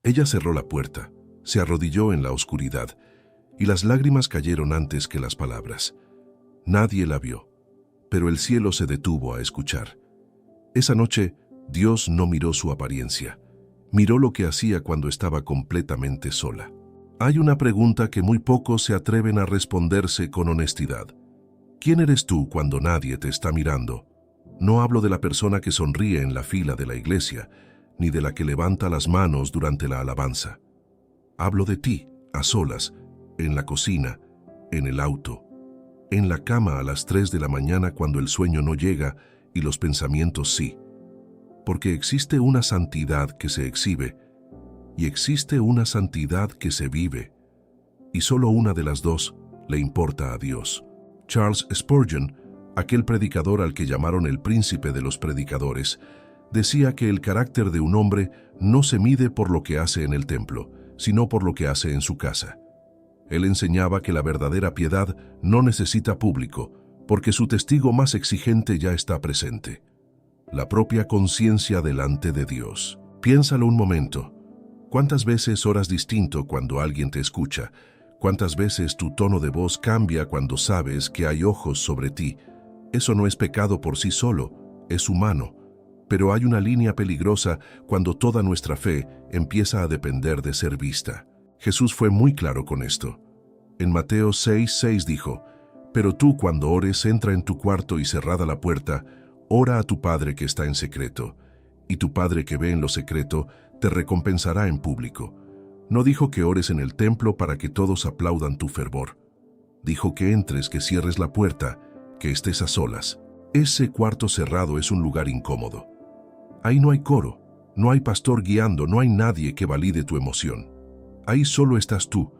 Ella cerró la puerta, se arrodilló en la oscuridad, y las lágrimas cayeron antes que las palabras. Nadie la vio, pero el cielo se detuvo a escuchar. Esa noche, Dios no miró su apariencia, miró lo que hacía cuando estaba completamente sola. Hay una pregunta que muy pocos se atreven a responderse con honestidad. ¿Quién eres tú cuando nadie te está mirando? No hablo de la persona que sonríe en la fila de la iglesia, ni de la que levanta las manos durante la alabanza. Hablo de ti, a solas, en la cocina, en el auto, en la cama a las 3 de la mañana cuando el sueño no llega y los pensamientos sí. Porque existe una santidad que se exhibe y existe una santidad que se vive, y solo una de las dos le importa a Dios. Charles Spurgeon, aquel predicador al que llamaron el príncipe de los predicadores, decía que el carácter de un hombre no se mide por lo que hace en el templo, sino por lo que hace en su casa. Él enseñaba que la verdadera piedad no necesita público, porque su testigo más exigente ya está presente. La propia conciencia delante de Dios. Piénsalo un momento. ¿Cuántas veces oras distinto cuando alguien te escucha? ¿Cuántas veces tu tono de voz cambia cuando sabes que hay ojos sobre ti? Eso no es pecado por sí solo, es humano. Pero hay una línea peligrosa cuando toda nuestra fe empieza a depender de ser vista. Jesús fue muy claro con esto. En Mateo 6:6 dijo, «Pero tú cuando ores entra en tu cuarto y cerrada la puerta, ora a tu Padre que está en secreto, y tu Padre que ve en lo secreto te recompensará en público». No dijo que ores en el templo para que todos aplaudan tu fervor. Dijo que entres, que cierres la puerta, que estés a solas. Ese cuarto cerrado es un lugar incómodo. Ahí no hay coro, no hay pastor guiando, no hay nadie que valide tu emoción. Ahí solo estás tú,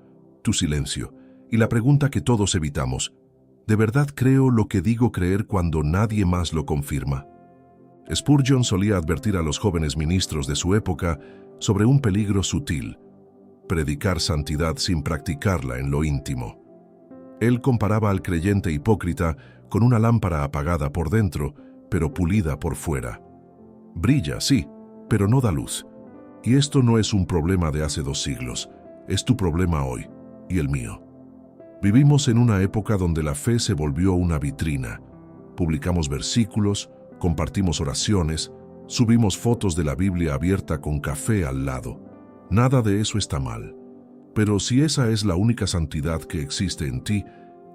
tu silencio, y la pregunta que todos evitamos, ¿de verdad creo lo que digo creer cuando nadie más lo confirma? Spurgeon solía advertir a los jóvenes ministros de su época sobre un peligro sutil: predicar santidad sin practicarla en lo íntimo. Él comparaba al creyente hipócrita con una lámpara apagada por dentro, pero pulida por fuera. Brilla, sí, pero no da luz. Y esto no es un problema de hace 2 siglos, es tu problema hoy, y el mío. Vivimos en una época donde la fe se volvió una vitrina. Publicamos versículos, compartimos oraciones, subimos fotos de la Biblia abierta con café al lado. Nada de eso está mal. Pero si esa es la única santidad que existe en ti,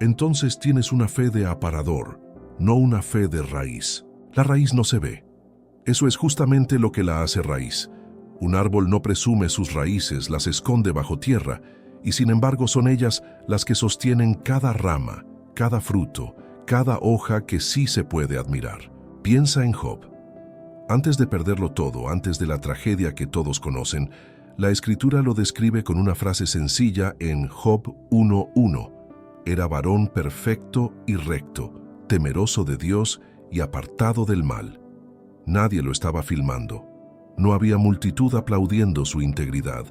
entonces tienes una fe de aparador, no una fe de raíz. La raíz no se ve. Eso es justamente lo que la hace raíz. Un árbol no presume sus raíces, las esconde bajo tierra, y sin embargo son ellas las que sostienen cada rama, cada fruto, cada hoja que sí se puede admirar. Piensa en Job. Antes de perderlo todo, antes de la tragedia que todos conocen, la Escritura lo describe con una frase sencilla en Job 1:1. Era varón perfecto y recto, temeroso de Dios y apartado del mal. Nadie lo estaba filmando. No había multitud aplaudiendo su integridad.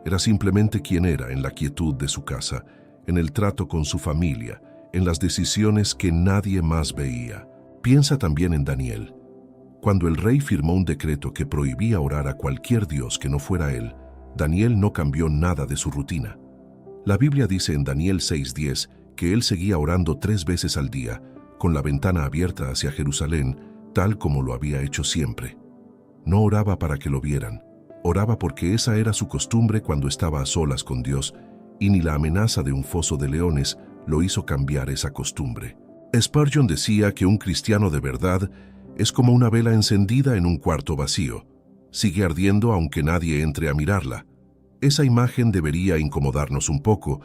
Era simplemente quien era en la quietud de su casa, en el trato con su familia, en las decisiones que nadie más veía. Piensa también en Daniel. Cuando el rey firmó un decreto que prohibía orar a cualquier dios que no fuera él, Daniel no cambió nada de su rutina. La Biblia dice en Daniel 6:10 que él seguía orando 3 veces al día, con la ventana abierta hacia Jerusalén, tal como lo había hecho siempre. No oraba para que lo vieran, oraba porque esa era su costumbre cuando estaba a solas con Dios, y ni la amenaza de un foso de leones lo hizo cambiar esa costumbre. Spurgeon decía que un cristiano de verdad es como una vela encendida en un cuarto vacío. Sigue ardiendo aunque nadie entre a mirarla. Esa imagen debería incomodarnos un poco,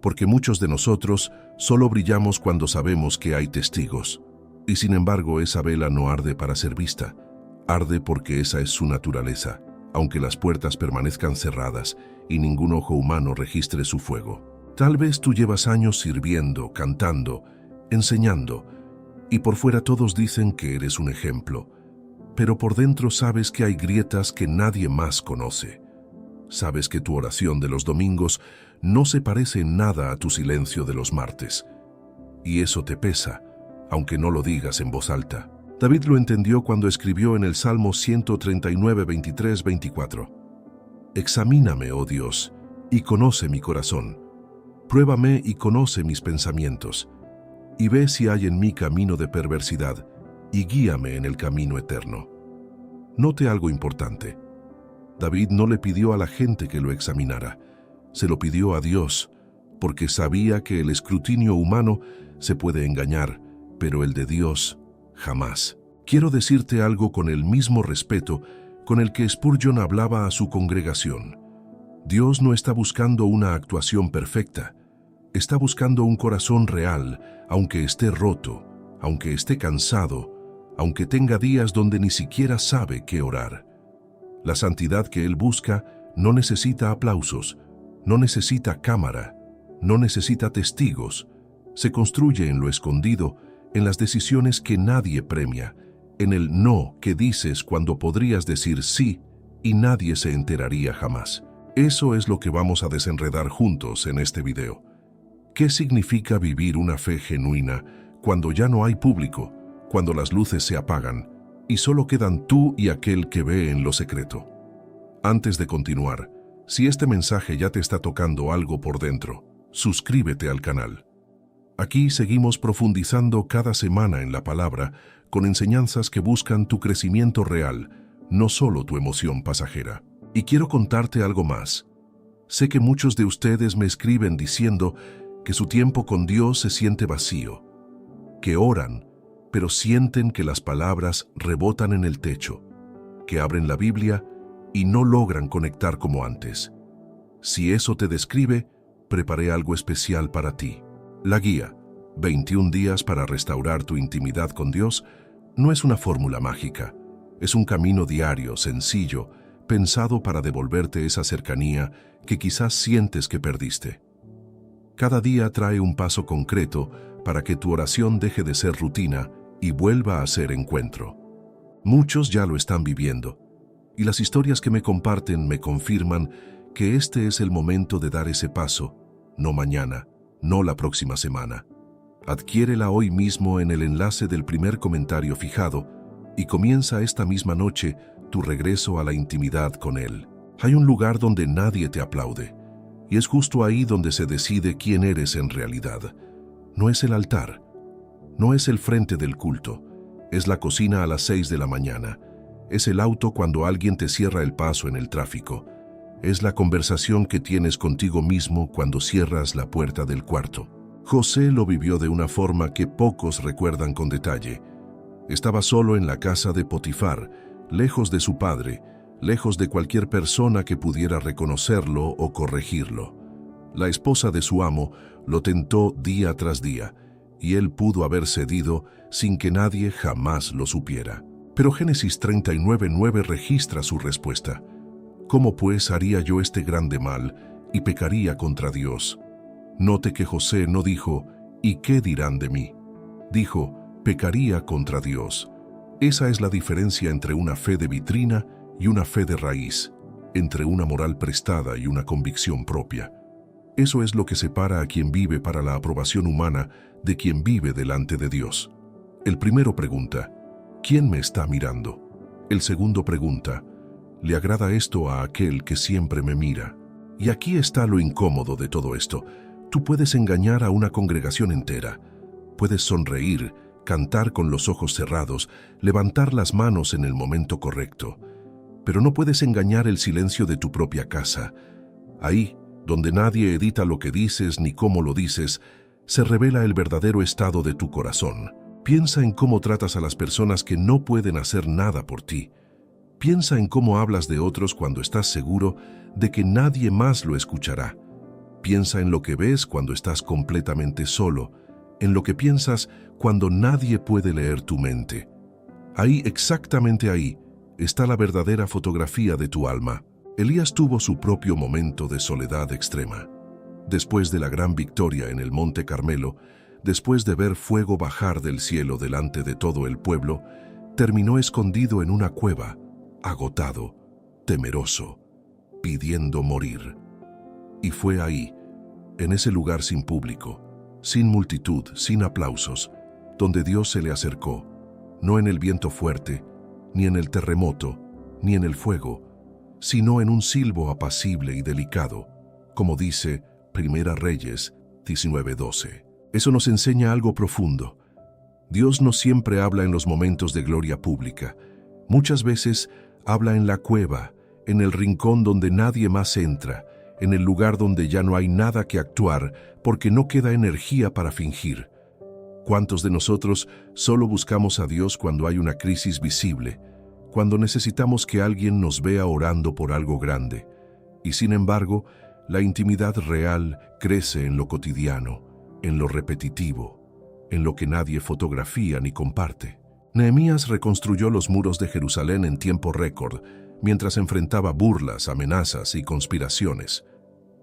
porque muchos de nosotros solo brillamos cuando sabemos que hay testigos. Y sin embargo, esa vela no arde para ser vista. Arde porque esa es su naturaleza, aunque las puertas permanezcan cerradas y ningún ojo humano registre su fuego. Tal vez tú llevas años sirviendo, cantando, enseñando, y por fuera todos dicen que eres un ejemplo, pero por dentro sabes que hay grietas que nadie más conoce. Sabes que tu oración de los domingos no se parece en nada a tu silencio de los martes. Y eso te pesa, aunque no lo digas en voz alta. David lo entendió cuando escribió en el Salmo 139, 23, 24. Examíname, oh Dios, y conoce mi corazón. Pruébame y conoce mis pensamientos, y ve si hay en mí camino de perversidad, y guíame en el camino eterno. Note algo importante. David no le pidió a la gente que lo examinara, se lo pidió a Dios, porque sabía que el escrutinio humano se puede engañar, pero el de Dios jamás. Quiero decirte algo con el mismo respeto con el que Spurgeon hablaba a su congregación. Dios no está buscando una actuación perfecta, está buscando un corazón real, aunque esté roto, aunque esté cansado, aunque tenga días donde ni siquiera sabe qué orar. La santidad que Él busca no necesita aplausos, no necesita cámara, no necesita testigos. Se construye en lo escondido, en las decisiones que nadie premia, en el no que dices cuando podrías decir sí y nadie se enteraría jamás. Eso es lo que vamos a desenredar juntos en este video. ¿Qué significa vivir una fe genuina cuando ya no hay público, cuando las luces se apagan y solo quedan tú y aquel que ve en lo secreto? Antes de continuar, si este mensaje ya te está tocando algo por dentro, suscríbete al canal. Aquí seguimos profundizando cada semana en la palabra con enseñanzas que buscan tu crecimiento real, no solo tu emoción pasajera. Y quiero contarte algo más. Sé que muchos de ustedes me escriben diciendo que su tiempo con Dios se siente vacío, que oran, pero sienten que las palabras rebotan en el techo, que abren la Biblia y no logran conectar como antes. Si eso te describe, preparé algo especial para ti. La guía, 21 días para restaurar tu intimidad con Dios, no es una fórmula mágica. Es un camino diario, sencillo, pensado para devolverte esa cercanía que quizás sientes que perdiste. Cada día trae un paso concreto para que tu oración deje de ser rutina y vuelva a ser encuentro. Muchos ya lo están viviendo, y las historias que me comparten me confirman que este es el momento de dar ese paso, no mañana, no la próxima semana. Adquiérela hoy mismo en el enlace del primer comentario fijado y comienza esta misma noche tu regreso a la intimidad con Él. Hay un lugar donde nadie te aplaude, y es justo ahí donde se decide quién eres en realidad. No es el altar, no es el frente del culto, es la cocina a las 6 de la mañana, es el auto cuando alguien te cierra el paso en el tráfico, es la conversación que tienes contigo mismo cuando cierras la puerta del cuarto. José lo vivió de una forma que pocos recuerdan con detalle. Estaba solo en la casa de Potifar, lejos de su padre, lejos de cualquier persona que pudiera reconocerlo o corregirlo. La esposa de su amo lo tentó día tras día, y él pudo haber cedido sin que nadie jamás lo supiera. Pero Génesis 39:9 registra su respuesta. ¿Cómo pues haría yo este grande mal y pecaría contra Dios? Note que José no dijo, ¿y qué dirán de mí? Dijo, pecaría contra Dios. Esa es la diferencia entre una fe de vitrina y una fe de raíz, entre una moral prestada y una convicción propia. Eso es lo que separa a quien vive para la aprobación humana de quien vive delante de Dios. El primero pregunta, ¿quién me está mirando? El segundo pregunta, ¿le agrada esto a aquel que siempre me mira? Y aquí está lo incómodo de todo esto. Tú puedes engañar a una congregación entera. Puedes sonreír, cantar con los ojos cerrados, levantar las manos en el momento correcto. Pero no puedes engañar el silencio de tu propia casa. Ahí, donde nadie edita lo que dices ni cómo lo dices, se revela el verdadero estado de tu corazón. Piensa en cómo tratas a las personas que no pueden hacer nada por ti. Piensa en cómo hablas de otros cuando estás seguro de que nadie más lo escuchará. Piensa en lo que ves cuando estás completamente solo, en lo que piensas cuando nadie puede leer tu mente. Ahí, exactamente ahí, está la verdadera fotografía de tu alma. Elías tuvo su propio momento de soledad extrema. Después de la gran victoria en el Monte Carmelo, después de ver fuego bajar del cielo delante de todo el pueblo, terminó escondido en una cueva, agotado, temeroso, pidiendo morir. Y fue ahí, en ese lugar sin público, sin multitud, sin aplausos, donde Dios se le acercó, no en el viento fuerte, ni en el terremoto, ni en el fuego, sino en un silbo apacible y delicado, como dice Primera Reyes 19:12. Eso nos enseña algo profundo. Dios no siempre habla en los momentos de gloria pública. Muchas veces habla en la cueva, en el rincón donde nadie más entra, en el lugar donde ya no hay nada que actuar porque no queda energía para fingir. ¿Cuántos de nosotros solo buscamos a Dios cuando hay una crisis visible, cuando necesitamos que alguien nos vea orando por algo grande? Y sin embargo, la intimidad real crece en lo cotidiano, en lo repetitivo, en lo que nadie fotografía ni comparte. Nehemías reconstruyó los muros de Jerusalén en tiempo récord, mientras enfrentaba burlas, amenazas y conspiraciones.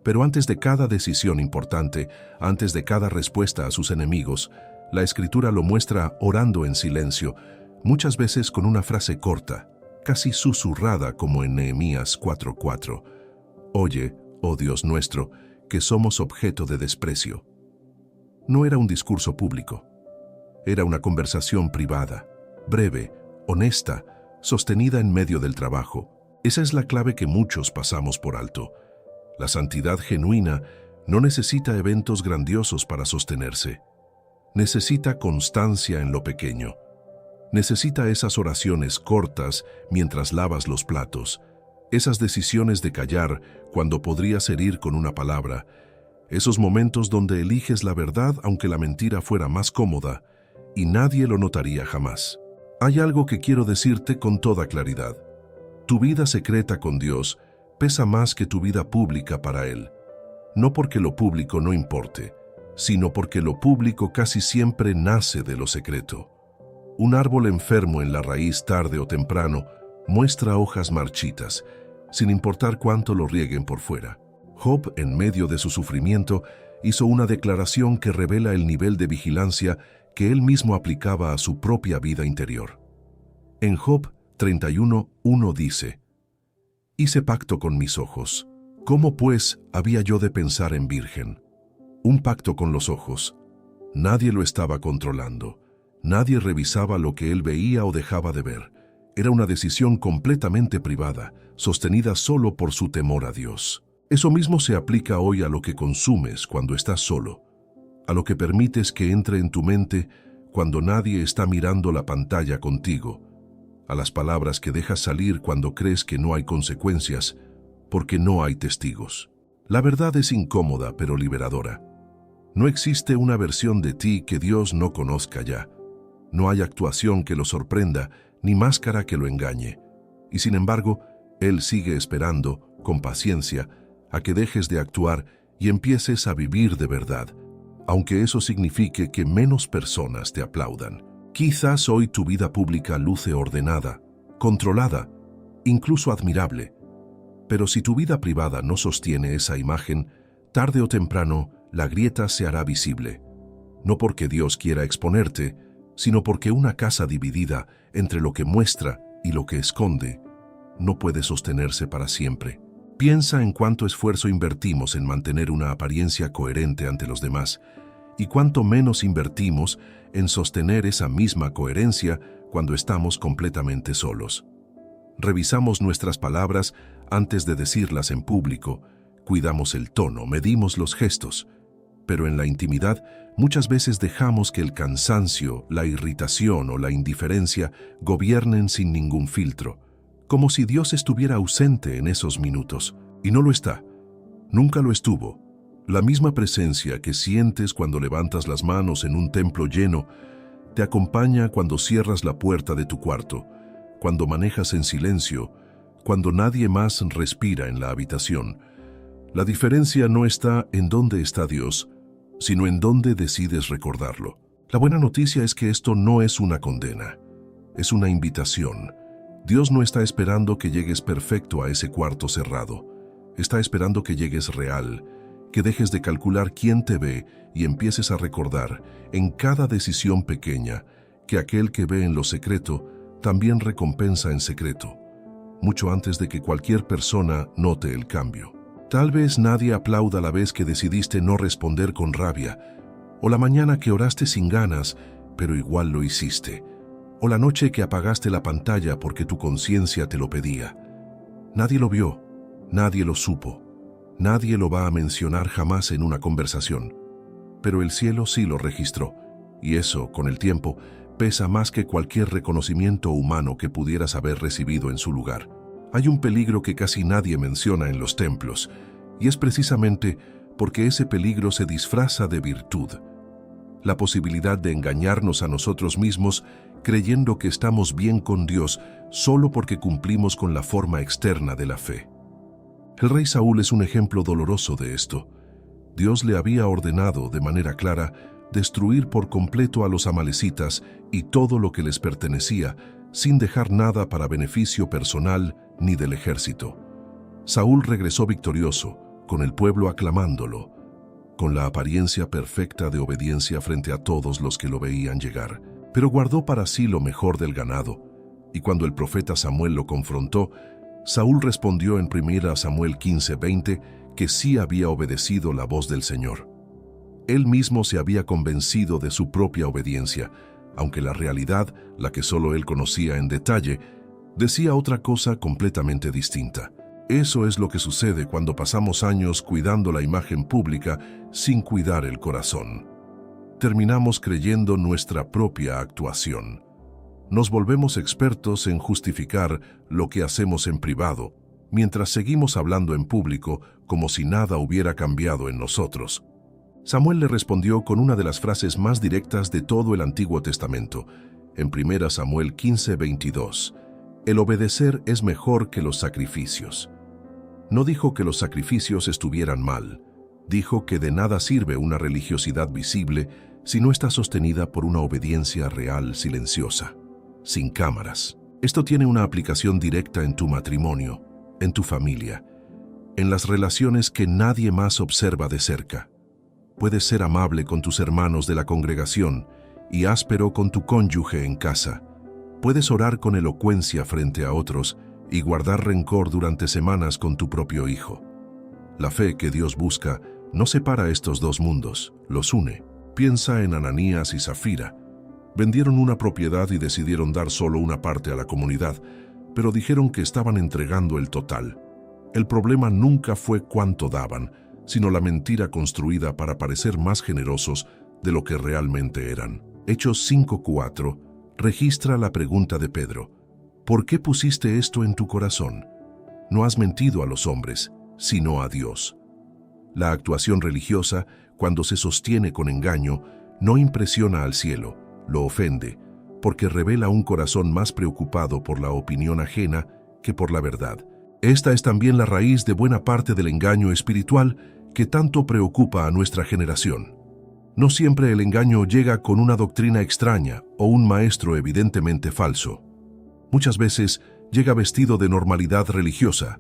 Pero antes de cada decisión importante, antes de cada respuesta a sus enemigos, la Escritura lo muestra orando en silencio, muchas veces con una frase corta, casi susurrada como en Nehemías 4:4. Oye, oh Dios nuestro, que somos objeto de desprecio. No era un discurso público. Era una conversación privada, breve, honesta, sostenida en medio del trabajo. Esa es la clave que muchos pasamos por alto. La santidad genuina no necesita eventos grandiosos para sostenerse. Necesita constancia en lo pequeño. Necesita esas oraciones cortas mientras lavas los platos, esas decisiones de callar cuando podrías herir con una palabra, esos momentos donde eliges la verdad aunque la mentira fuera más cómoda y nadie lo notaría jamás. Hay algo que quiero decirte con toda claridad. Tu vida secreta con Dios pesa más que tu vida pública para Él. No porque lo público no importe, sino porque lo público casi siempre nace de lo secreto. Un árbol enfermo en la raíz tarde o temprano muestra hojas marchitas, sin importar cuánto lo rieguen por fuera. Job, en medio de su sufrimiento, hizo una declaración que revela el nivel de vigilancia que él mismo aplicaba a su propia vida interior. En Job 31:1 dice: «Hice pacto con mis ojos. ¿Cómo pues había yo de pensar en virgen?» Un pacto con los ojos. Nadie lo estaba controlando. Nadie revisaba lo que él veía o dejaba de ver. Era una decisión completamente privada, sostenida solo por su temor a Dios. Eso mismo se aplica hoy a lo que consumes cuando estás solo, a lo que permites que entre en tu mente cuando nadie está mirando la pantalla contigo, a las palabras que dejas salir cuando crees que no hay consecuencias, porque no hay testigos. La verdad es incómoda pero liberadora. No existe una versión de ti que Dios no conozca ya. No hay actuación que lo sorprenda, ni máscara que lo engañe. Y sin embargo, Él sigue esperando, con paciencia, a que dejes de actuar y empieces a vivir de verdad, aunque eso signifique que menos personas te aplaudan. Quizás hoy tu vida pública luce ordenada, controlada, incluso admirable. Pero si tu vida privada no sostiene esa imagen, tarde o temprano la grieta se hará visible. No porque Dios quiera exponerte, sino porque una casa dividida entre lo que muestra y lo que esconde no puede sostenerse para siempre. Piensa en cuánto esfuerzo invertimos en mantener una apariencia coherente ante los demás y cuánto menos invertimos en sostener esa misma coherencia cuando estamos completamente solos. Revisamos nuestras palabras antes de decirlas en público, cuidamos el tono, medimos los gestos, pero en la intimidad muchas veces dejamos que el cansancio, la irritación o la indiferencia gobiernen sin ningún filtro, como si Dios estuviera ausente en esos minutos. Y no lo está. Nunca lo estuvo. La misma presencia que sientes cuando levantas las manos en un templo lleno, te acompaña cuando cierras la puerta de tu cuarto, cuando manejas en silencio, cuando nadie más respira en la habitación. La diferencia no está en dónde está Dios, sino en dónde decides recordarlo. La buena noticia es que esto no es una condena, es una invitación. Dios no está esperando que llegues perfecto a ese cuarto cerrado. Está esperando que llegues real, que dejes de calcular quién te ve y empieces a recordar, en cada decisión pequeña, que aquel que ve en lo secreto también recompensa en secreto, mucho antes de que cualquier persona note el cambio. Tal vez nadie aplauda la vez que decidiste no responder con rabia, o la mañana que oraste sin ganas, pero igual lo hiciste, o la noche que apagaste la pantalla porque tu conciencia te lo pedía. Nadie lo vio, nadie lo supo, nadie lo va a mencionar jamás en una conversación. Pero el cielo sí lo registró, y eso, con el tiempo, pesa más que cualquier reconocimiento humano que pudieras haber recibido en su lugar. Hay un peligro que casi nadie menciona en los templos, y es precisamente porque ese peligro se disfraza de virtud. La posibilidad de engañarnos a nosotros mismos creyendo que estamos bien con Dios solo porque cumplimos con la forma externa de la fe. El rey Saúl es un ejemplo doloroso de esto. Dios le había ordenado de manera clara destruir por completo a los amalecitas y todo lo que les pertenecía, sin dejar nada para beneficio personal ni del ejército. Saúl regresó victorioso, con el pueblo aclamándolo, con la apariencia perfecta de obediencia frente a todos los que lo veían llegar, pero guardó para sí lo mejor del ganado, y cuando el profeta Samuel lo confrontó, Saúl respondió en 1 Samuel 15:20 que sí había obedecido la voz del Señor. Él mismo se había convencido de su propia obediencia, aunque la realidad, la que solo él conocía en detalle, decía otra cosa completamente distinta. Eso es lo que sucede cuando pasamos años cuidando la imagen pública sin cuidar el corazón. Terminamos creyendo nuestra propia actuación. Nos volvemos expertos en justificar lo que hacemos en privado, mientras seguimos hablando en público como si nada hubiera cambiado en nosotros. Samuel le respondió con una de las frases más directas de todo el Antiguo Testamento, en 1 Samuel 15:22. El obedecer es mejor que los sacrificios. No dijo que los sacrificios estuvieran mal, dijo que de nada sirve una religiosidad visible si no está sostenida por una obediencia real silenciosa, sin cámaras. Esto tiene una aplicación directa en tu matrimonio, en tu familia, en las relaciones que nadie más observa de cerca. Puedes ser amable con tus hermanos de la congregación y áspero con tu cónyuge en casa. Puedes orar con elocuencia frente a otros y guardar rencor durante semanas con tu propio hijo. La fe que Dios busca no separa estos dos mundos, los une. Piensa en Ananías y Zafira. Vendieron una propiedad y decidieron dar solo una parte a la comunidad, pero dijeron que estaban entregando el total. El problema nunca fue cuánto daban, sino la mentira construida para parecer más generosos de lo que realmente eran. Hechos 5:4 registra la pregunta de Pedro: ¿por qué pusiste esto en tu corazón? No has mentido a los hombres, sino a Dios. La actuación religiosa, cuando se sostiene con engaño, no impresiona al cielo, lo ofende, porque revela un corazón más preocupado por la opinión ajena que por la verdad. Esta es también la raíz de buena parte del engaño espiritual que tanto preocupa a nuestra generación. No siempre el engaño llega con una doctrina extraña o un maestro evidentemente falso. Muchas veces llega vestido de normalidad religiosa,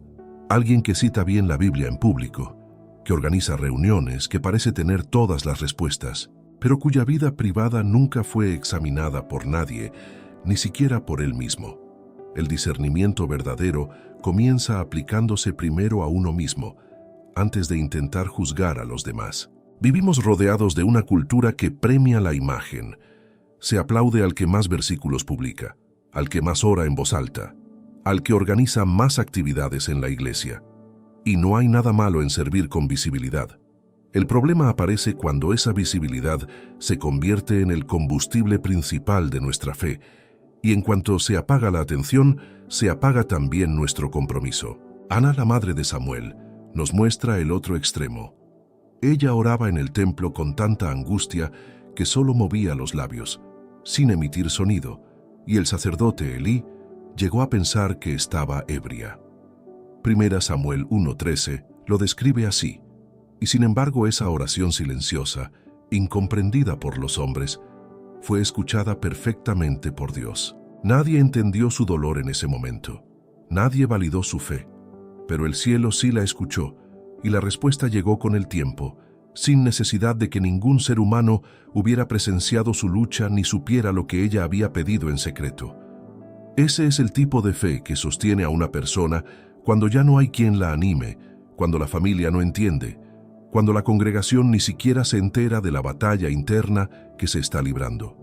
alguien que cita bien la Biblia en público, que organiza reuniones, que parece tener todas las respuestas, pero cuya vida privada nunca fue examinada por nadie, ni siquiera por él mismo. El discernimiento verdadero comienza aplicándose primero a uno mismo, antes de intentar juzgar a los demás. Vivimos rodeados de una cultura que premia la imagen. Se aplaude al que más versículos publica, al que más ora en voz alta, al que organiza más actividades en la iglesia. Y no hay nada malo en servir con visibilidad. El problema aparece cuando esa visibilidad se convierte en el combustible principal de nuestra fe, y en cuanto se apaga la atención, se apaga también nuestro compromiso. Ana, la madre de Samuel, nos muestra el otro extremo. Ella oraba en el templo con tanta angustia que solo movía los labios, sin emitir sonido, y el sacerdote Elí llegó a pensar que estaba ebria. 1 Samuel 1:13 lo describe así, y sin embargo esa oración silenciosa, incomprendida por los hombres, fue escuchada perfectamente por Dios. Nadie entendió su dolor en ese momento, nadie validó su fe, pero el cielo sí la escuchó, y la respuesta llegó con el tiempo, sin necesidad de que ningún ser humano hubiera presenciado su lucha ni supiera lo que ella había pedido en secreto. Ese es el tipo de fe que sostiene a una persona cuando ya no hay quien la anime, cuando la familia no entiende, cuando la congregación ni siquiera se entera de la batalla interna que se está librando.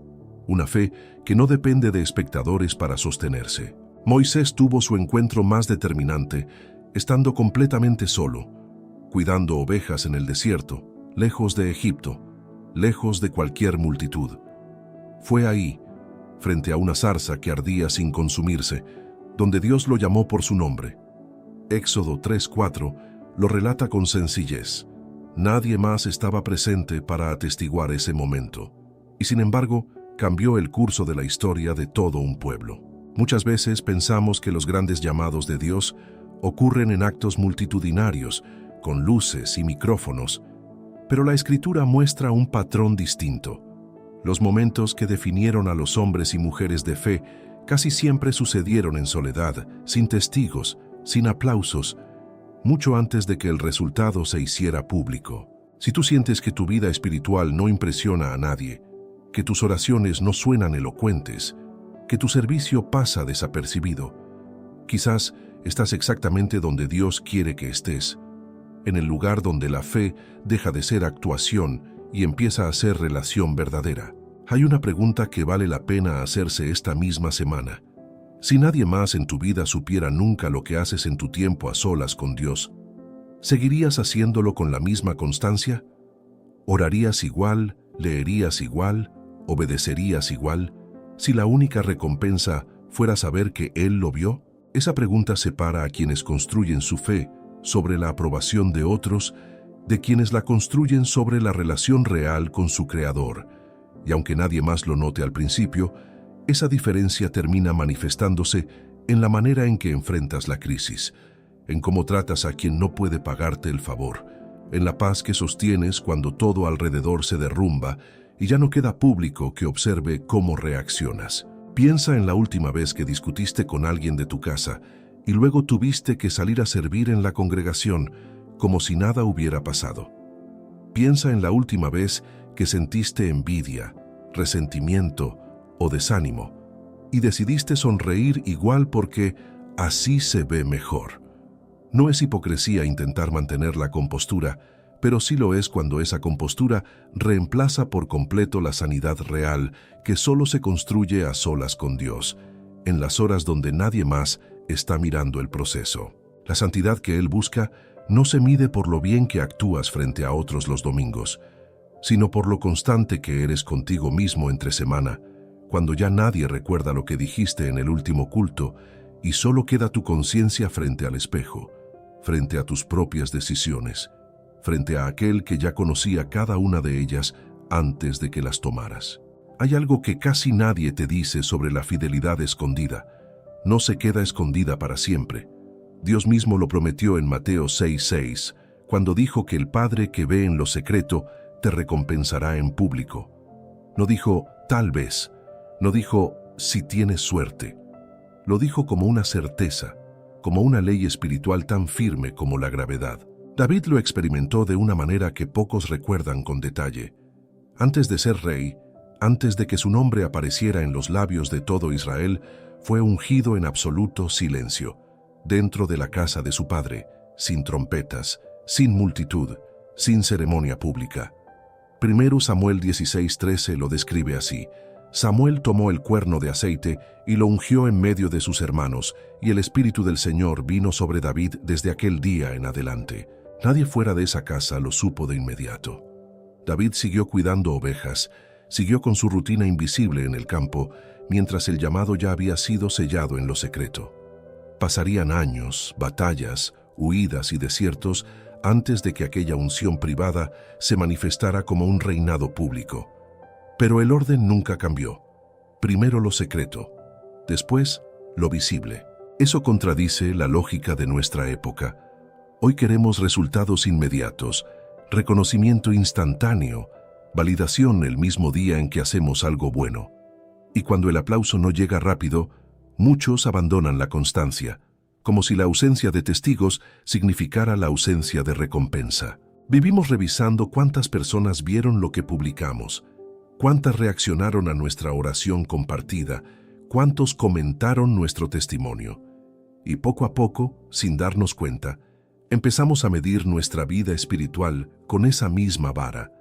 Una fe que no depende de espectadores para sostenerse. Moisés tuvo su encuentro más determinante estando completamente solo, cuidando ovejas en el desierto, lejos de Egipto, lejos de cualquier multitud. Fue ahí, frente a una zarza que ardía sin consumirse, donde Dios lo llamó por su nombre. Éxodo 3:4 lo relata con sencillez. Nadie más estaba presente para atestiguar ese momento, y sin embargo, cambió el curso de la historia de todo un pueblo. Muchas veces pensamos que los grandes llamados de Dios ocurren en actos multitudinarios, con luces y micrófonos, pero la Escritura muestra un patrón distinto. Los momentos que definieron a los hombres y mujeres de fe casi siempre sucedieron en soledad, sin testigos, sin aplausos, mucho antes de que el resultado se hiciera público. Si tú sientes que tu vida espiritual no impresiona a nadie, que tus oraciones no suenan elocuentes, que tu servicio pasa desapercibido, quizás estás exactamente donde Dios quiere que estés, en el lugar donde la fe deja de ser actuación y empieza a ser relación verdadera. Hay una pregunta que vale la pena hacerse esta misma semana. Si nadie más en tu vida supiera nunca lo que haces en tu tiempo a solas con Dios, ¿seguirías haciéndolo con la misma constancia? ¿Orarías igual? ¿Leerías igual? ¿Obedecerías igual? Si la única recompensa fuera saber que Él lo vio. Esa pregunta separa a quienes construyen su fe sobre la aprobación de otros, de quienes la construyen sobre la relación real con su Creador. Y aunque nadie más lo note al principio, esa diferencia termina manifestándose en la manera en que enfrentas la crisis, en cómo tratas a quien no puede pagarte el favor, en la paz que sostienes cuando todo alrededor se derrumba y ya no queda público que observe cómo reaccionas. Piensa en la última vez que discutiste con alguien de tu casa y luego tuviste que salir a servir en la congregación como si nada hubiera pasado. Piensa en la última vez que sentiste envidia, resentimiento o desánimo y decidiste sonreír igual porque así se ve mejor. No es hipocresía intentar mantener la compostura, pero sí lo es cuando esa compostura reemplaza por completo la sanidad real que solo se construye a solas con Dios, en las horas donde nadie más está mirando el proceso. La santidad que Él busca no se mide por lo bien que actúas frente a otros los domingos, sino por lo constante que eres contigo mismo entre semana, cuando ya nadie recuerda lo que dijiste en el último culto y solo queda tu conciencia frente al espejo, frente a tus propias decisiones, frente a aquel que ya conocía cada una de ellas antes de que las tomaras. Hay algo que casi nadie te dice sobre la fidelidad escondida. No se queda escondida para siempre. Dios mismo lo prometió en Mateo 6:6, cuando dijo que el Padre que ve en lo secreto te recompensará en público. No dijo tal vez, no dijo si tienes suerte. Lo dijo como una certeza, como una ley espiritual tan firme como la gravedad. David lo experimentó de una manera que pocos recuerdan con detalle. Antes de ser rey, antes de que su nombre apareciera en los labios de todo Israel, fue ungido en absoluto silencio, dentro de la casa de su padre, sin trompetas, sin multitud, sin ceremonia pública. 1 Samuel 16:13 lo describe así: Samuel tomó el cuerno de aceite y lo ungió en medio de sus hermanos, y el Espíritu del Señor vino sobre David desde aquel día en adelante. Nadie fuera de esa casa lo supo de inmediato. David siguió cuidando ovejas, siguió con su rutina invisible en el campo, mientras el llamado ya había sido sellado en lo secreto. Pasarían años, batallas, huidas y desiertos antes de que aquella unción privada se manifestara como un reinado público. Pero el orden nunca cambió. Primero lo secreto, después lo visible. Eso contradice la lógica de nuestra época. Hoy queremos resultados inmediatos, reconocimiento instantáneo, validación el mismo día en que hacemos algo bueno. Y cuando el aplauso no llega rápido, muchos abandonan la constancia, como si la ausencia de testigos significara la ausencia de recompensa. Vivimos revisando cuántas personas vieron lo que publicamos, cuántas reaccionaron a nuestra oración compartida, cuántos comentaron nuestro testimonio. Y poco a poco, sin darnos cuenta, empezamos a medir nuestra vida espiritual con esa misma vara,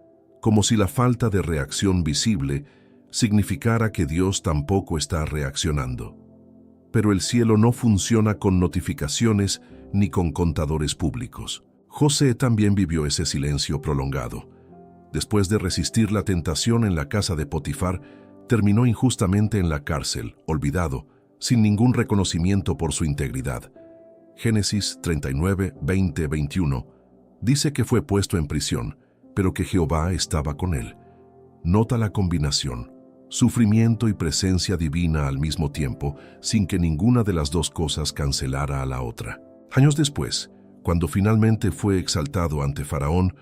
como si la falta de reacción visible significara que Dios tampoco está reaccionando. Pero el cielo no funciona con notificaciones ni con contadores públicos. José también vivió ese silencio prolongado. Después de resistir la tentación en la casa de Potifar, terminó injustamente en la cárcel, olvidado, sin ningún reconocimiento por su integridad. Génesis 39, 20, 21 dice que fue puesto en prisión, pero que Jehová estaba con él. Nota la combinación: sufrimiento y presencia divina al mismo tiempo, sin que ninguna de las dos cosas cancelara a la otra. Años después, cuando finalmente fue exaltado ante Faraón,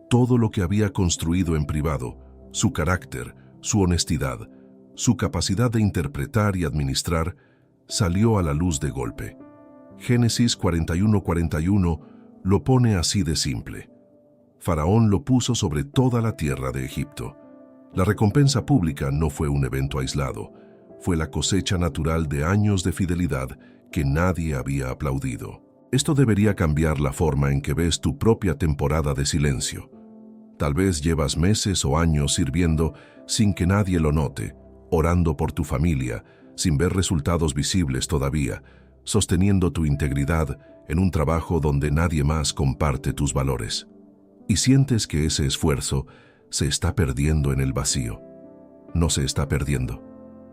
todo lo que había construido en privado, su carácter, su honestidad, su capacidad de interpretar y administrar, salió a la luz de golpe. Génesis 41:41 lo pone así de simple. Faraón lo puso sobre toda la tierra de Egipto. La recompensa pública no fue un evento aislado, fue la cosecha natural de años de fidelidad que nadie había aplaudido. Esto debería cambiar la forma en que ves tu propia temporada de silencio. Tal vez llevas meses o años sirviendo sin que nadie lo note, orando por tu familia, sin ver resultados visibles todavía, sosteniendo tu integridad en un trabajo donde nadie más comparte tus valores. Y sientes que ese esfuerzo se está perdiendo en el vacío. No se está perdiendo.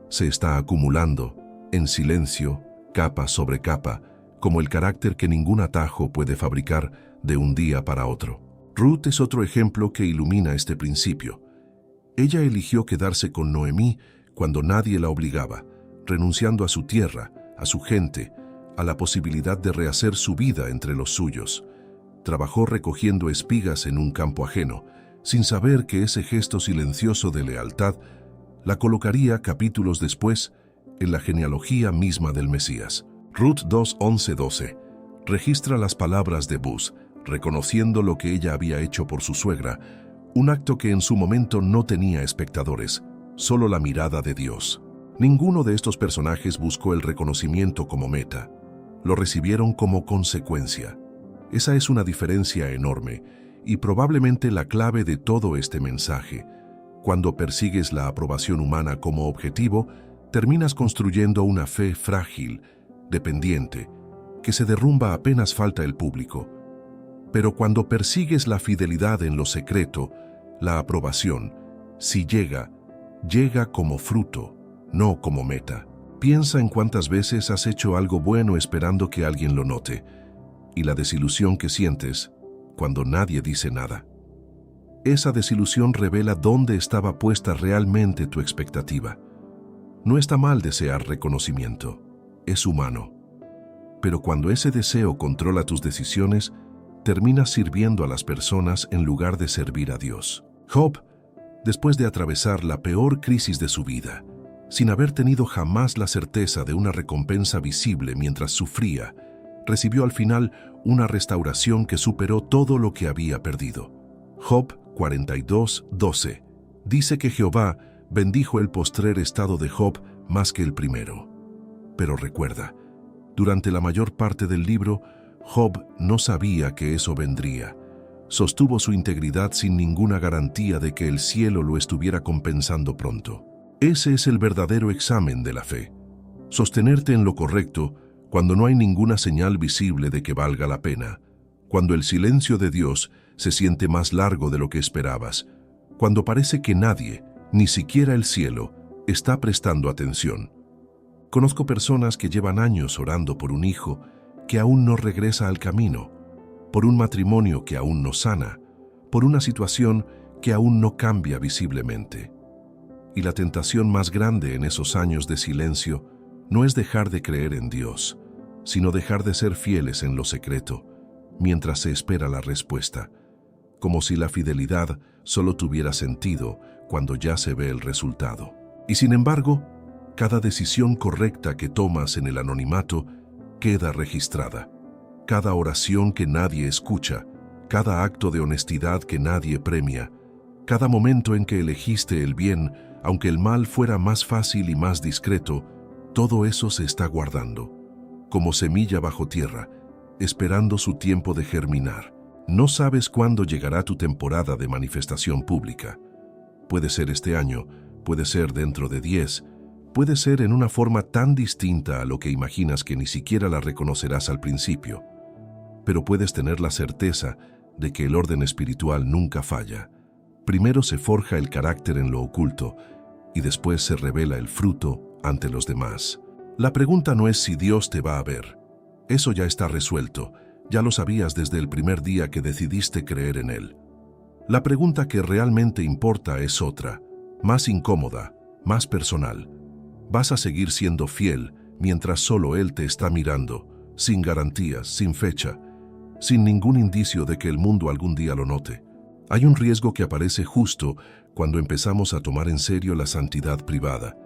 Se está acumulando, en silencio, capa sobre capa, como el carácter que ningún atajo puede fabricar de un día para otro. Ruth es otro ejemplo que ilumina este principio. Ella eligió quedarse con Noemí cuando nadie la obligaba, renunciando a su tierra, a su gente, a la posibilidad de rehacer su vida entre los suyos. Trabajó recogiendo espigas en un campo ajeno, sin saber que ese gesto silencioso de lealtad la colocaría capítulos después en la genealogía misma del Mesías. Ruth 2:11-12 registra las palabras de Buz, reconociendo lo que ella había hecho por su suegra, un acto que en su momento no tenía espectadores, solo la mirada de Dios. Ninguno de estos personajes buscó el reconocimiento como meta, lo recibieron como consecuencia. Esa es una diferencia enorme y probablemente la clave de todo este mensaje. Cuando persigues la aprobación humana como objetivo, terminas construyendo una fe frágil, dependiente, que se derrumba apenas falta el público. Pero cuando persigues la fidelidad en lo secreto, la aprobación, si llega, llega como fruto, no como meta. Piensa en cuántas veces has hecho algo bueno esperando que alguien lo note, y la desilusión que sientes cuando nadie dice nada. Esa desilusión revela dónde estaba puesta realmente tu expectativa. No está mal desear reconocimiento, es humano. Pero cuando ese deseo controla tus decisiones, terminas sirviendo a las personas en lugar de servir a Dios. Job, después de atravesar la peor crisis de su vida, sin haber tenido jamás la certeza de una recompensa visible mientras sufría, recibió al final una restauración que superó todo lo que había perdido. Job 42:12 dice que Jehová bendijo el postrer estado de Job más que el primero. Pero recuerda, durante la mayor parte del libro, Job no sabía que eso vendría. Sostuvo su integridad sin ninguna garantía de que el cielo lo estuviera compensando pronto. Ese es el verdadero examen de la fe. Sostenerte en lo correcto cuando no hay ninguna señal visible de que valga la pena, cuando el silencio de Dios se siente más largo de lo que esperabas, cuando parece que nadie, ni siquiera el cielo, está prestando atención. Conozco personas que llevan años orando por un hijo que aún no regresa al camino, por un matrimonio que aún no sana, por una situación que aún no cambia visiblemente. Y la tentación más grande en esos años de silencio no es dejar de creer en Dios, sino dejar de ser fieles en lo secreto, mientras se espera la respuesta, como si la fidelidad solo tuviera sentido cuando ya se ve el resultado. Y sin embargo, cada decisión correcta que tomas en el anonimato queda registrada. Cada oración que nadie escucha, cada acto de honestidad que nadie premia, cada momento en que elegiste el bien, aunque el mal fuera más fácil y más discreto, todo eso se está guardando, como semilla bajo tierra, esperando su tiempo de germinar. No sabes cuándo llegará tu temporada de manifestación pública. Puede ser este año, puede ser dentro de 10, Puede ser en una forma tan distinta a lo que imaginas que ni siquiera la reconocerás al principio, pero puedes tener la certeza de que el orden espiritual nunca falla. Primero se forja el carácter en lo oculto y después se revela el fruto ante los demás. La pregunta no es si Dios te va a ver. Eso ya está resuelto, ya lo sabías desde el primer día que decidiste creer en Él. La pregunta que realmente importa es otra, más incómoda, más personal. ¿Vas a seguir siendo fiel mientras solo Él te está mirando, sin garantías, sin fecha, sin ningún indicio de que el mundo algún día lo note? Hay un riesgo que aparece justo cuando empezamos a tomar en serio la santidad privada.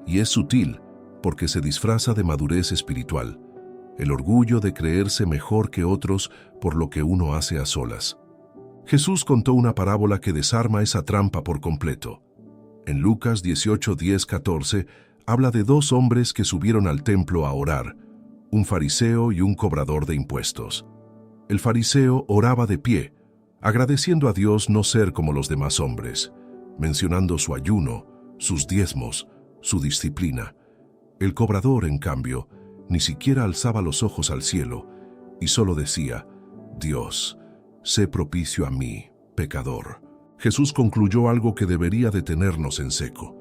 Y es sutil porque se disfraza de madurez espiritual, el orgullo de creerse mejor que otros por lo que uno hace a solas. Jesús contó una parábola que desarma esa trampa por completo. En Lucas 18:10-14 habla de dos hombres que subieron al templo a orar, un fariseo y un cobrador de impuestos. El fariseo oraba de pie, agradeciendo a Dios no ser como los demás hombres, mencionando su ayuno, sus diezmos, su disciplina. El cobrador, en cambio, ni siquiera alzaba los ojos al cielo y solo decía: Dios, sé propicio a mí, pecador. Jesús concluyó algo que debería detenernos en seco.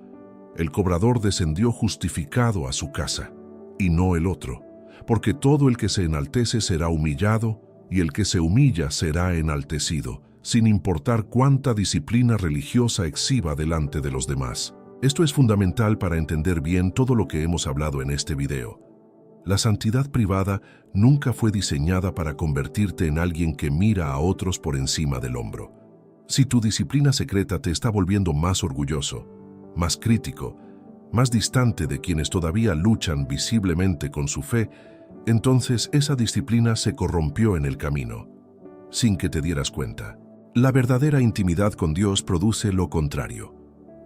El cobrador descendió justificado a su casa, y no el otro, porque todo el que se enaltece será humillado, y el que se humilla será enaltecido, sin importar cuánta disciplina religiosa exhiba delante de los demás. Esto es fundamental para entender bien todo lo que hemos hablado en este video. La santidad privada nunca fue diseñada para convertirte en alguien que mira a otros por encima del hombro. Si tu disciplina secreta te está volviendo más orgulloso, más crítico, más distante de quienes todavía luchan visiblemente con su fe, entonces esa disciplina se corrompió en el camino, sin que te dieras cuenta. La verdadera intimidad con Dios produce lo contrario: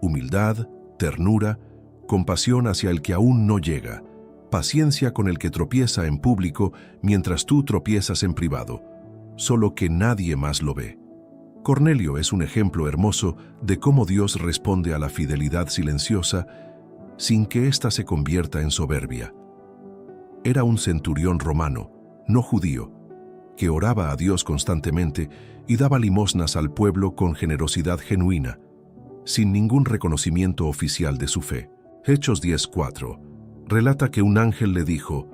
humildad, ternura, compasión hacia el que aún no llega, paciencia con el que tropieza en público mientras tú tropiezas en privado, solo que nadie más lo ve. Cornelio es un ejemplo hermoso de cómo Dios responde a la fidelidad silenciosa sin que ésta se convierta en soberbia. Era un centurión romano, no judío, que oraba a Dios constantemente y daba limosnas al pueblo con generosidad genuina, sin ningún reconocimiento oficial de su fe. Hechos 10:4 relata que un ángel le dijo: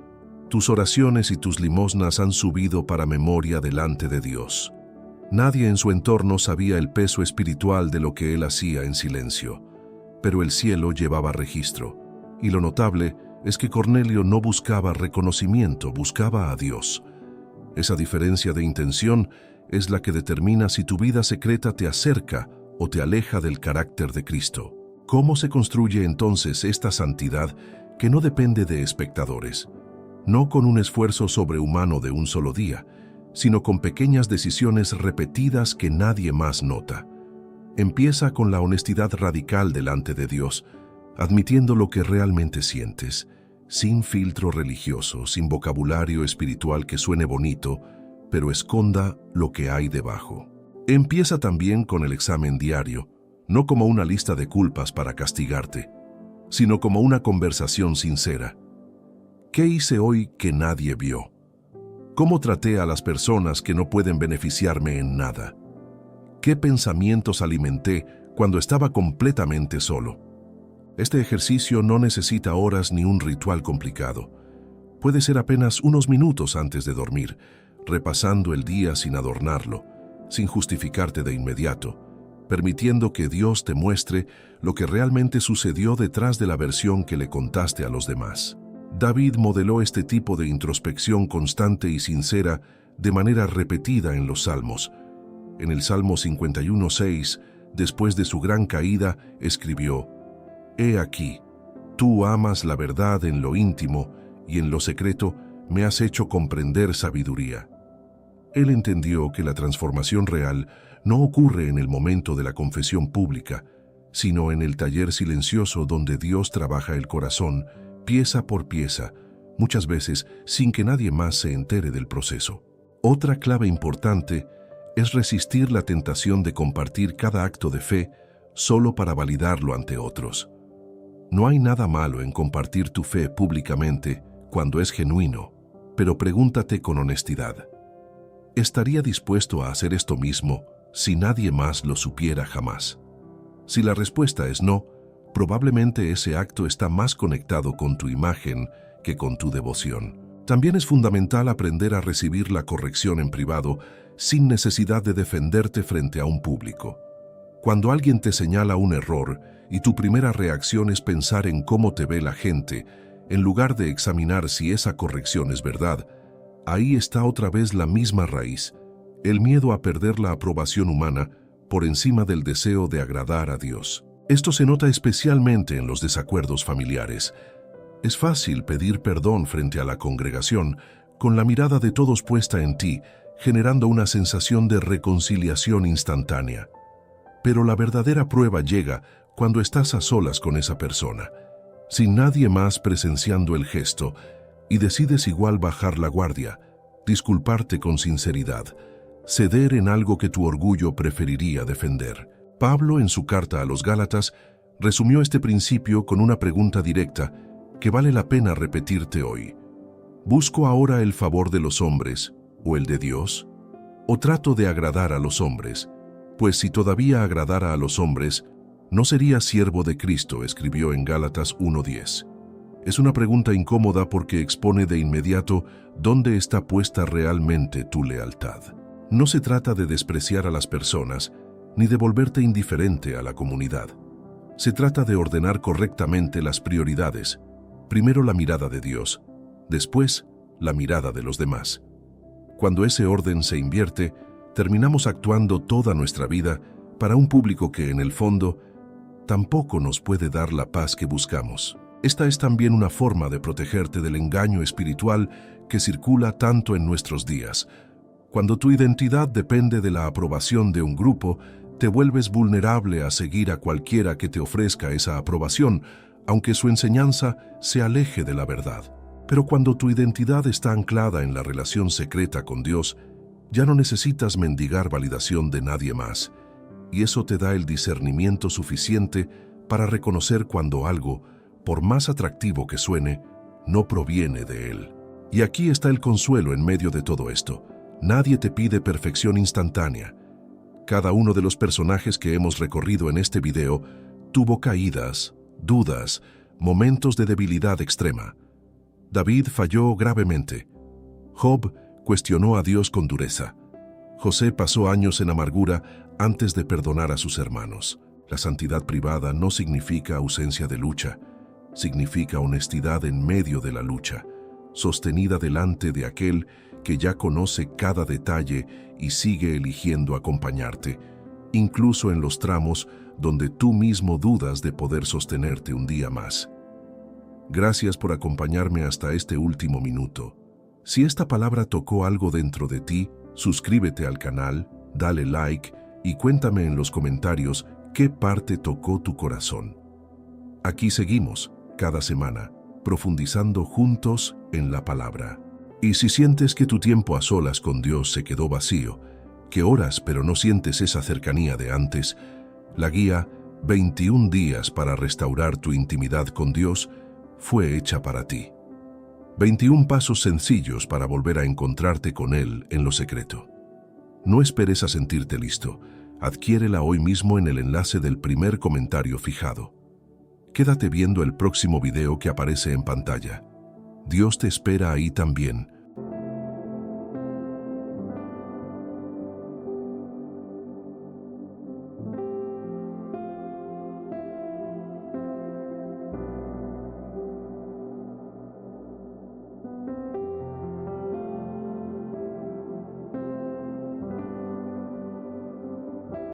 «Tus oraciones y tus limosnas han subido para memoria delante de Dios». Nadie en su entorno sabía el peso espiritual de lo que él hacía en silencio, pero el cielo llevaba registro, y lo notable es que Cornelio no buscaba reconocimiento, buscaba a Dios. Esa diferencia de intención es la que determina si tu vida secreta te acerca o te aleja del carácter de Cristo. ¿Cómo se construye entonces esta santidad que no depende de espectadores? No con un esfuerzo sobrehumano de un solo día, sino con pequeñas decisiones repetidas que nadie más nota. Empieza con la honestidad radical delante de Dios, admitiendo lo que realmente sientes, sin filtro religioso, sin vocabulario espiritual que suene bonito, pero esconda lo que hay debajo. Empieza también con el examen diario, no como una lista de culpas para castigarte, sino como una conversación sincera. ¿Qué hice hoy que nadie vio? ¿Cómo traté a las personas que no pueden beneficiarme en nada? ¿Qué pensamientos alimenté cuando estaba completamente solo? Este ejercicio no necesita horas ni un ritual complicado. Puede ser apenas unos minutos antes de dormir, repasando el día sin adornarlo, sin justificarte de inmediato, permitiendo que Dios te muestre lo que realmente sucedió detrás de la versión que le contaste a los demás. David modeló este tipo de introspección constante y sincera de manera repetida en los Salmos. En el Salmo 51:6, después de su gran caída, escribió: «He aquí, tú amas la verdad en lo íntimo y en lo secreto me has hecho comprender sabiduría». Él entendió que la transformación real no ocurre en el momento de la confesión pública, sino en el taller silencioso donde Dios trabaja el corazón, pieza por pieza, muchas veces sin que nadie más se entere del proceso. Otra clave importante es resistir la tentación de compartir cada acto de fe solo para validarlo ante otros. No hay nada malo en compartir tu fe públicamente cuando es genuino, pero pregúntate con honestidad: ¿estaría dispuesto a hacer esto mismo si nadie más lo supiera jamás? Si la respuesta es no, probablemente ese acto está más conectado con tu imagen que con tu devoción. También es fundamental aprender a recibir la corrección en privado sin necesidad de defenderte frente a un público. Cuando alguien te señala un error y tu primera reacción es pensar en cómo te ve la gente, en lugar de examinar si esa corrección es verdad, ahí está otra vez la misma raíz, el miedo a perder la aprobación humana por encima del deseo de agradar a Dios. Esto se nota especialmente en los desacuerdos familiares. Es fácil pedir perdón frente a la congregación, con la mirada de todos puesta en ti, generando una sensación de reconciliación instantánea. Pero la verdadera prueba llega cuando estás a solas con esa persona, sin nadie más presenciando el gesto, y decides igual bajar la guardia, disculparte con sinceridad, ceder en algo que tu orgullo preferiría defender. Pablo, en su carta a los Gálatas, resumió este principio con una pregunta directa que vale la pena repetirte hoy. ¿Busco ahora el favor de los hombres o el de Dios? ¿O trato de agradar a los hombres? Pues si todavía agradara a los hombres, no sería siervo de Cristo, escribió en Gálatas 1:10. Es una pregunta incómoda porque expone de inmediato dónde está puesta realmente tu lealtad. No se trata de despreciar a las personas, ni de volverte indiferente a la comunidad. Se trata de ordenar correctamente las prioridades. Primero la mirada de Dios, después la mirada de los demás. Cuando ese orden se invierte, terminamos actuando toda nuestra vida para un público que, en el fondo, tampoco nos puede dar la paz que buscamos. Esta es también una forma de protegerte del engaño espiritual que circula tanto en nuestros días. Cuando tu identidad depende de la aprobación de un grupo, te vuelves vulnerable a seguir a cualquiera que te ofrezca esa aprobación, aunque su enseñanza se aleje de la verdad. Pero cuando tu identidad está anclada en la relación secreta con Dios, ya no necesitas mendigar validación de nadie más, y eso te da el discernimiento suficiente para reconocer cuando algo, por más atractivo que suene, no proviene de Él. Y aquí está el consuelo en medio de todo esto. Nadie te pide perfección instantánea. Cada uno de los personajes que hemos recorrido en este video tuvo caídas, dudas, momentos de debilidad extrema. David falló gravemente. Job cuestionó a Dios con dureza. José pasó años en amargura antes de perdonar a sus hermanos. La santidad privada no significa ausencia de lucha, significa honestidad en medio de la lucha, sostenida delante de aquel que ya conoce cada detalle y sigue eligiendo acompañarte, incluso en los tramos donde tú mismo dudas de poder sostenerte un día más. Gracias por acompañarme hasta este último minuto. Si esta palabra tocó algo dentro de ti, suscríbete al canal, dale like y cuéntame en los comentarios qué parte tocó tu corazón. Aquí seguimos, cada semana, profundizando juntos en la palabra. Y si sientes que tu tiempo a solas con Dios se quedó vacío, que oras pero no sientes esa cercanía de antes, la guía 21 días para restaurar tu intimidad con Dios fue hecha para ti. 21 pasos sencillos para volver a encontrarte con Él en lo secreto. No esperes a sentirte listo. Adquiérela hoy mismo en el enlace del primer comentario fijado. Quédate viendo el próximo video que aparece en pantalla. Dios te espera ahí también,